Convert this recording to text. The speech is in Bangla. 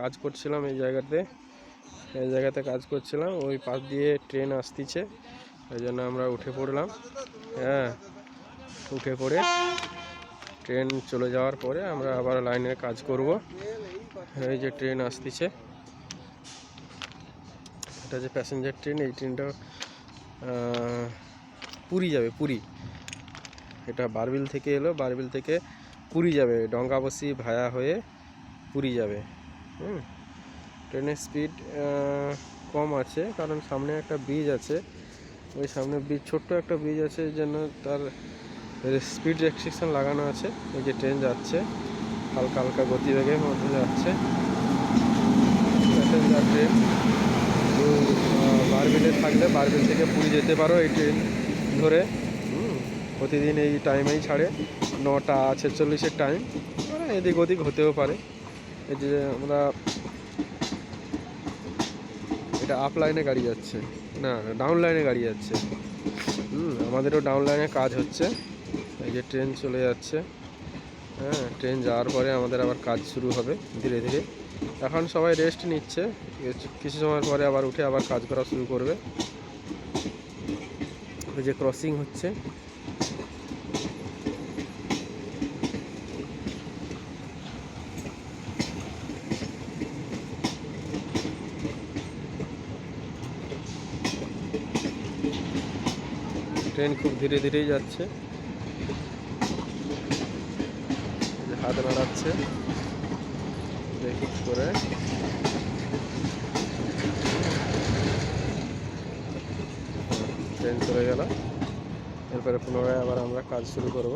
কাজ করছিলাম এই জায়গাতে কাজ করছিলাম, ওই পাশ দিয়ে ট্রেন আসতেছে, ওই জন্য আমরা উঠে পড়লাম। হ্যাঁ, উঠে পড়ে ট্রেন চলে যাওয়ার পরে আমরা আবার লাইনের কাজ করব। এই যে ট্রেন আসতেছে, এটা যে প্যাসেঞ্জার ট্রেন, এই ট্রেনটা পুরী যাবে। পুরী, এটা বারবিল থেকে এলো, বারবিল থেকে পুরী যাবে, ডঙ্গাবসি ভায়া হয়ে পুরী যাবে। ট্রেনের স্পিড কম আছে, কারণ সামনে একটা ব্রিজ আছে, ওই সামনে ব্রিজ, ছোট্ট একটা ব্রিজ আছে, এই জন্য তার স্পিড রেস্ট্রিকশন লাগানো আছে। এই যে ট্রেন যাচ্ছে, হালকা হালকা গতিবেগের মধ্যে যাচ্ছে প্যাসেঞ্জার ট্রেন। তো বারবিলে থাকলে বারবিল থেকে পুরী যেতে পারো এই ট্রেন ধরে। প্রতিদিন এই টাইমেই ছাড়ে, 9:46 টাইম, এদিক ওদিক হতেও পারে। এই যে আমরা, এটা আপ লাইনে গাড়ি যাচ্ছে, না ডাউন লাইনে গাড়ি যাচ্ছে। আমাদেরও ডাউন লাইনে কাজ হচ্ছে। এই যে ট্রেন চলে যাচ্ছে। হ্যাঁ, ট্রেন যাওয়ার পরে আমাদের আবার কাজ শুরু হবে ধীরে ধীরে। এখন সবাই রেস্ট নিচ্ছে, কিছু সময় পরে আবার উঠে আবার কাজ করা শুরু করবে। এই যে ক্রসিং হচ্ছে, ট্রেন খুব ধীরে ধীরেই যাচ্ছে। হাত নাড়াচ্ছে দেখি করে। ট্রেন চলে গেল, এরপরে পুনরায় আবার আমরা কাজ শুরু করব।